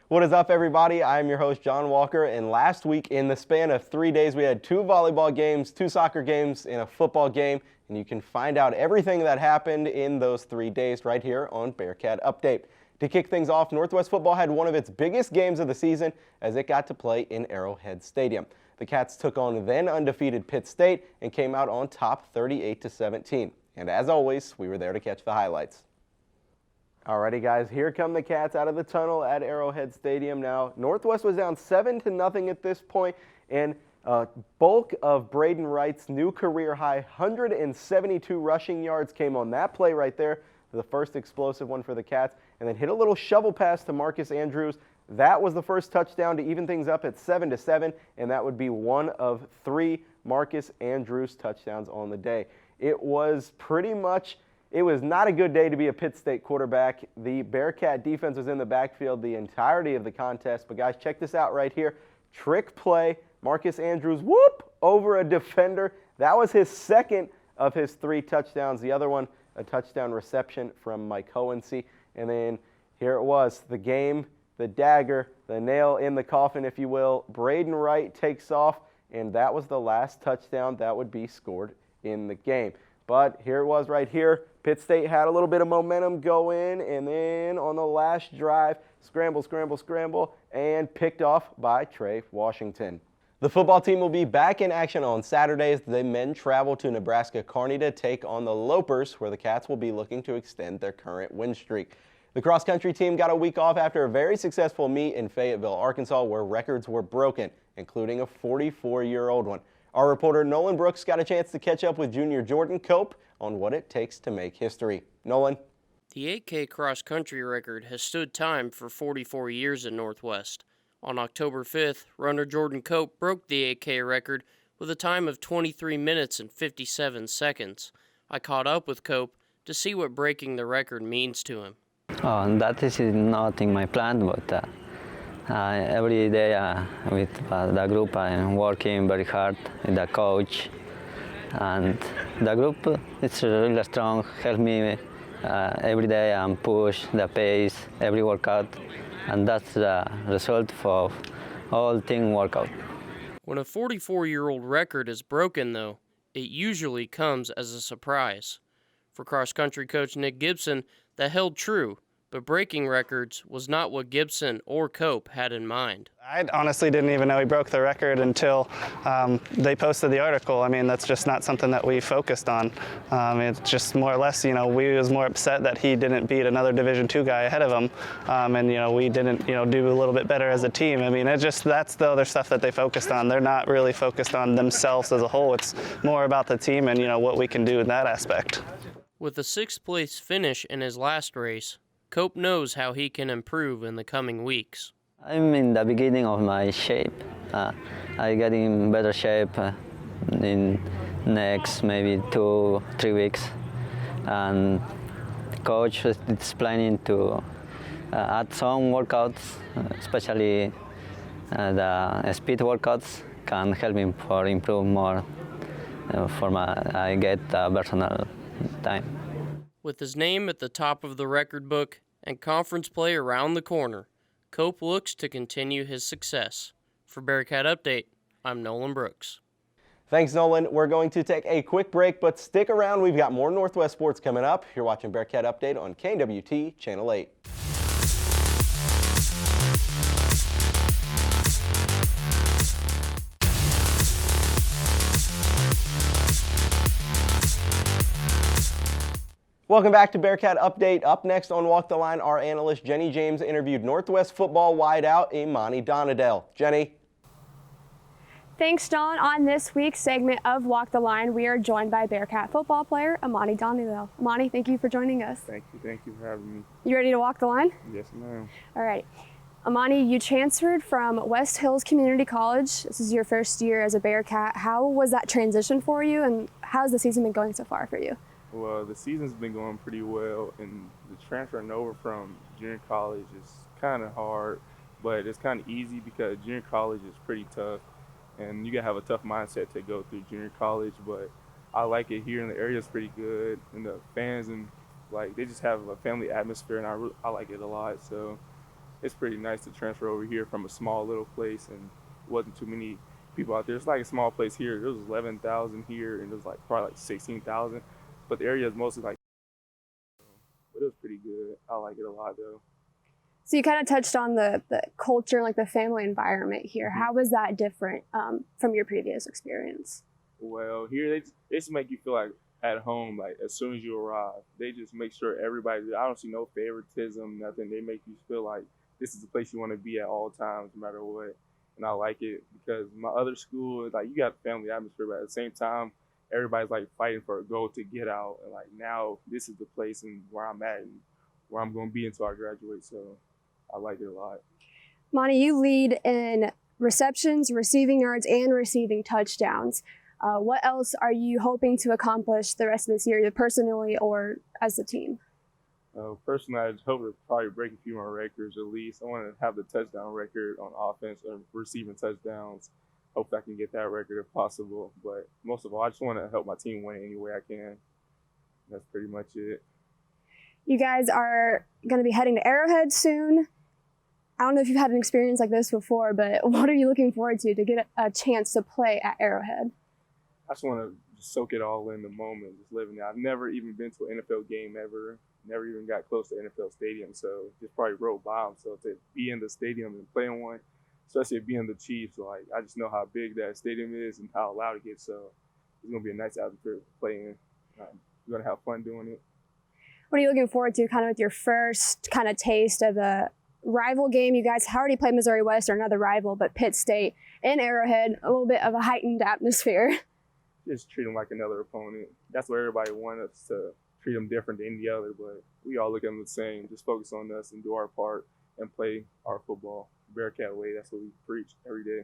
What is up, everybody? I am your host, John Walker, and last week, in the span of 3 days, we had 2 volleyball games, 2 soccer games, and a football game, and you can find out everything that happened in those 3 days right here on Bearcat Update. To kick things off, Northwest football had one of its biggest games of the season as it got to play in Arrowhead Stadium. The Cats took on then undefeated Pitt State and came out on top 38-17. And as always, we were there to catch the highlights. Alrighty, guys, here come the Cats out of the tunnel at Arrowhead Stadium. Now, Northwest was down 7-0 at this point, and bulk of Braden Wright's new career high 172 rushing yards came on that play right there, the first explosive one for the Cats, and then hit a little shovel pass to Marcus Andrews. That was the first touchdown to even things up at 7-7, and that would be one of 3 Marcus Andrews touchdowns on the day. It was not a good day to be a Pitt State quarterback. The Bearcat defense was in the backfield the entirety of the contest. But, guys, check this out right here. Trick play, Marcus Andrews, whoop, over a defender. That was his second of his 3 touchdowns. The other one, a touchdown reception from Mike Hohensee. And then here it was, the game, the dagger, the nail in the coffin, if you will. Braden Wright takes off, and that was the last touchdown that would be scored in the game. But here it was right here. Pitt State had a little bit of momentum going, and then on the last drive, scramble, and picked off by Trey Washington. The football team will be back in action on Saturday as the men travel to Nebraska Kearney to take on the Lopers, where the Cats will be looking to extend their current win streak. The cross-country team got a week off after a very successful meet in Fayetteville, Arkansas, where records were broken, including a 44-year-old one. Our reporter Nolan Brooks got a chance to catch up with junior Jordan Cope on what it takes to make history. Nolan? The 8K cross-country record has stood time for 44 years at Northwest. On October 5th, runner Jordan Cope broke the 8K record with a time of 23 minutes and 57 seconds. I caught up with Cope to see what breaking the record means to him. That is not in my plan, but every day with the group I'm working very hard with the coach, and the group is really strong, help me every day and push the pace, every workout, and that's the result for all team workout. When a 44-year-old record is broken, though, it usually comes as a surprise. For cross-country coach Nick Gibson, that held true. But breaking records was not what Gibson or Cope had in mind. I honestly didn't even know he broke the record until they posted the article. I mean, that's just not something that we focused on. It's just more or less, we was more upset that he didn't beat another Division II guy ahead of him. And, we didn't, do a little bit better as a team. I mean, that's the other stuff that they focused on. They're not really focused on themselves as a whole. It's more about the team and, what we can do in that aspect. With a 6th-place finish in his last race, Cope knows how he can improve in the coming weeks. I'm in the beginning of my shape. I get in better shape in next maybe 2-3 weeks. And the coach is planning to add some workouts, especially the speed workouts can help me for improve more I get personal time. With his name at the top of the record book and conference play around the corner, Cope looks to continue his success. For Bearcat Update, I'm Nolan Brooks. Thanks, Nolan. We're going to take a quick break, but stick around. We've got more Northwest sports coming up. You're watching Bearcat Update on KNWT Channel 8. Welcome back to Bearcat Update. Up next on Walk the Line, our analyst Jenny James interviewed Northwest football wideout Imani Donadell. Jenny? Thanks, John. On this week's segment of Walk the Line, we are joined by Bearcat football player Imani Donadell. Imani, thank you for joining us. Thank you for having me. You ready to walk the line? Yes, ma'am. All right. Imani, you transferred from West Hills Community College. This is your first year as a Bearcat. How was that transition for you, and how's the season been going so far for you? Well, the season's been going pretty well, and the transferring over from junior college is kind of hard, but it's kind of easy because junior college is pretty tough, and you gotta have a tough mindset to go through junior college. But I like it here, and the area is pretty good, and the fans and they just have a family atmosphere, and I like it a lot. So it's pretty nice to transfer over here from a small little place and wasn't too many people out there. It's like a small place here. There was 11,000 here, and it was like probably like 16,000. But the area is mostly like, but it was pretty good. I like it a lot though. So you kind of touched on the culture, like the family environment here. How was that different from your previous experience? Well, here they just make you feel like at home, like as soon as you arrive. They just make sure everybody, I don't see no favoritism, nothing. They make you feel like this is the place you want to be at all times, no matter what. And I like it because my other school, like you got family atmosphere, but at the same time, everybody's like fighting for a goal to get out. And like now, this is the place and where I'm at and where I'm going to be until I graduate. So I like it a lot. Monty, you lead in receptions, receiving yards, and receiving touchdowns. What else are you hoping to accomplish the rest of this year, either personally or as a team? Personally, I hope to probably break a few more records at least. I want to have the touchdown record on offense or receiving touchdowns. Hope I can get that record if possible. But most of all, I just want to help my team win any way I can. That's pretty much it. You guys are going to be heading to Arrowhead soon. I don't know if you've had an experience like this before, but what are you looking forward to get a chance to play at Arrowhead? I just want to soak it all in the moment, just living it. I've never even been to an NFL game ever. Never even got close to NFL stadium, so just probably rode by them. So to be in the stadium and play in one, especially being the Chiefs, like I just know how big that stadium is and how loud it gets. So it's gonna be a nice atmosphere to play in. We're gonna have fun doing it. What are you looking forward to, kind of with your first kind of taste of a rival game? You guys already played Missouri West, or another rival, but Pitt State in Arrowhead, a little bit of a heightened atmosphere. Just treat them like another opponent. That's what everybody wants us to. Treat them different than any other, but we all look at them the same. Just focus on us and do our part and play our football Bearcat way. That's what we preach every day.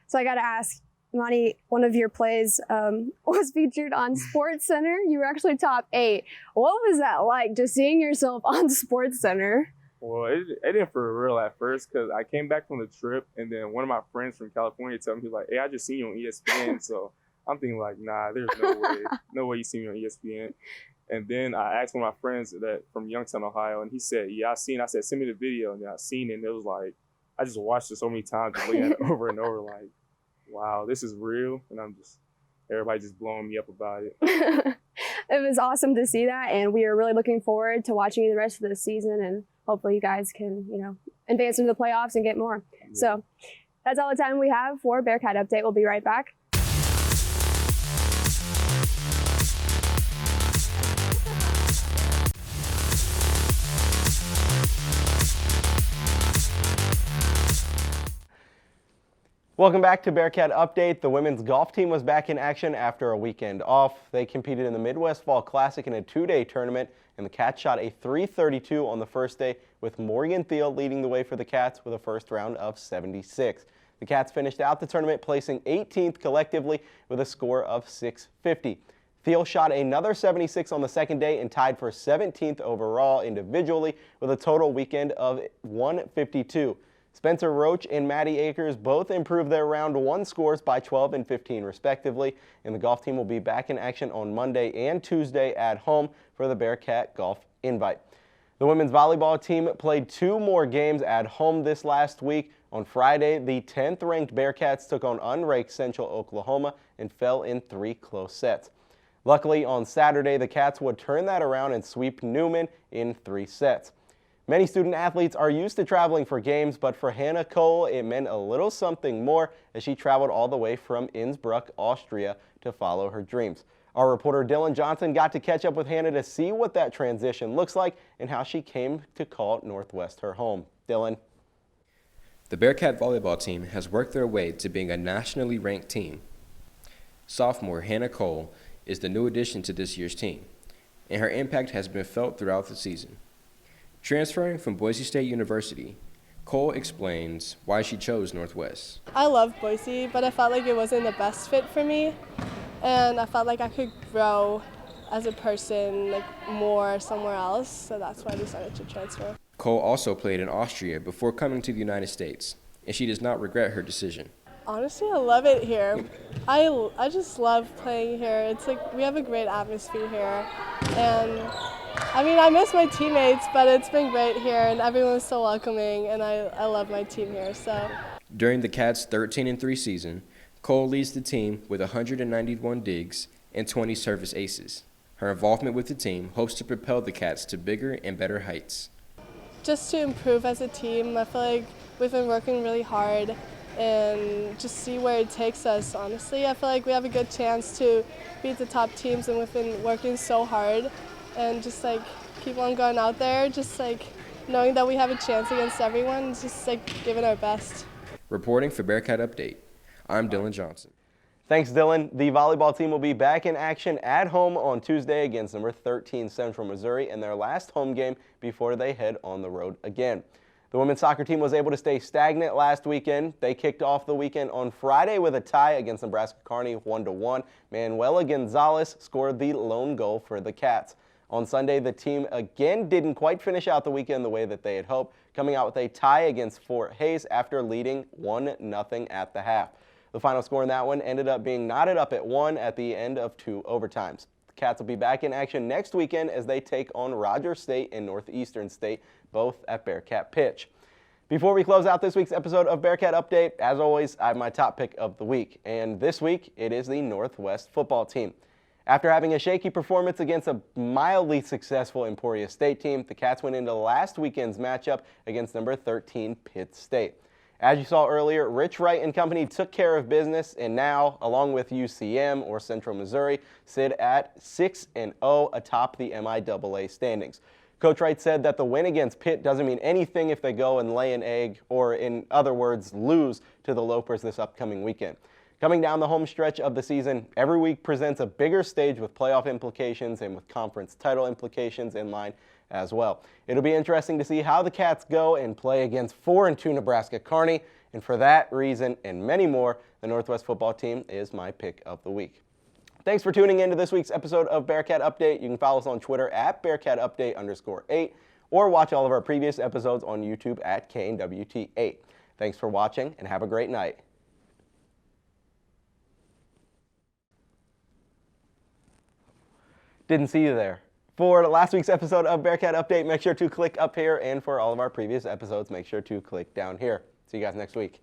So I got to ask, Monty, one of your plays was featured on Sports Center. You were actually top 8. What was that like, just seeing yourself on Sports Center? Well, it didn't for real at first because I came back from the trip and then one of my friends from California told me, he was like, hey, I just seen you on ESPN. So I'm thinking like, nah, there's no way. No way you see me on ESPN. And then I asked one of my friends that from Youngstown, Ohio, and he said, yeah, I seen it. I said, send me the video. And then I seen it, and it was like, I just watched it so many times, just looking at it over and over, like, wow, this is real. And everybody just blowing me up about it. It was awesome to see that, and we are really looking forward to watching you the rest of the season, and hopefully you guys can, advance into the playoffs and get more. Yeah. So that's all the time we have for Bearcat Update. We'll be right back. Welcome back to Bearcat Update. The women's golf team was back in action after a weekend off. They competed in the Midwest Fall Classic in a 2-day tournament, and the Cats shot a .332 on the first day, with Morgan Thiel leading the way for the Cats with a first round of 76. The Cats finished out the tournament placing 18th collectively with a score of .650. Thiel shot another 76 on the second day and tied for 17th overall individually with a total weekend of .152. Spencer Roach and Maddie Akers both improved their round 1 scores by 12 and 15 respectively, and the golf team will be back in action on Monday and Tuesday at home for the Bearcat Golf Invite. The women's volleyball team played 2 more games at home this last week. On Friday, the 10th-ranked Bearcats took on unranked Central Oklahoma and fell in 3 close sets. Luckily, on Saturday, the Cats would turn that around and sweep Newman in 3 sets. Many student athletes are used to traveling for games, but for Hannah Cole, it meant a little something more as she traveled all the way from Innsbruck, Austria to follow her dreams. Our reporter Dylan Johnson got to catch up with Hannah to see what that transition looks like and how she came to call Northwest her home. Dylan. The Bearcat volleyball team has worked their way to being a nationally ranked team. Sophomore Hannah Cole is the new addition to this year's team, and her impact has been felt throughout the season. Transferring from Boise State University, Cole explains why she chose Northwest. I love Boise, but I felt like it wasn't the best fit for me, and I felt like I could grow as a person more somewhere else, so that's why I decided to transfer. Cole also played in Austria before coming to the United States, and she does not regret her decision. Honestly, I love it here. I just love playing here. It's like we have a great atmosphere here, and I mean, I miss my teammates, but it's been great here, and everyone's so welcoming, and I love my team here. So. During the Cats' 13-3 season, Cole leads the team with 191 digs and 20 service aces. Her involvement with the team hopes to propel the Cats to bigger and better heights. Just to improve as a team, I feel like we've been working really hard and just see where it takes us. Honestly, I feel like we have a good chance to beat the top teams, and we've been working so hard, and just like keep on going out there, just like knowing that we have a chance against everyone, just like giving our best. Reporting for Bearcat Update, I'm Dylan Johnson. Thanks, Dylan. The volleyball team will be back in action at home on Tuesday against number 13 Central Missouri in their last home game before they head on the road again. The women's soccer team was able to stay stagnant last weekend. They kicked off the weekend on Friday with a tie against Nebraska Kearney 1-1. Manuela Gonzalez scored the lone goal for the Cats. On Sunday, the team again didn't quite finish out the weekend the way that they had hoped, coming out with a tie against Fort Hays after leading 1-0 at the half. The final score in that one ended up being knotted up at 1 at the end of 2 overtimes. The Cats will be back in action next weekend as they take on Rogers State and Northeastern State, both at Bearcat Pitch. Before we close out this week's episode of Bearcat Update, as always, I have my top pick of the week. And this week, it is the Northwest football team. After having a shaky performance against a mildly successful Emporia State team, the Cats went into last weekend's matchup against number 13 Pitt State. As you saw earlier, Rich Wright and company took care of business, and now, along with UCM or Central Missouri, sit at 6-0 atop the MIAA standings. Coach Wright said that the win against Pitt doesn't mean anything if they go and lay an egg, or in other words, lose to the Lopers this upcoming weekend. Coming down the home stretch of the season, every week presents a bigger stage with playoff implications and with conference title implications in line as well. It'll be interesting to see how the Cats go and play against 4-2 Nebraska Kearney, and for that reason and many more, the Northwest football team is my pick of the week. Thanks for tuning in to this week's episode of Bearcat Update. You can follow us on Twitter at BearcatUpdate_8 or watch all of our previous episodes on YouTube at KNWT8. Thanks for watching and have a great night. Didn't see you there. For last week's episode of Bearcat Update, make sure to click up here, and for all of our previous episodes, make sure to click down here. See you guys next week.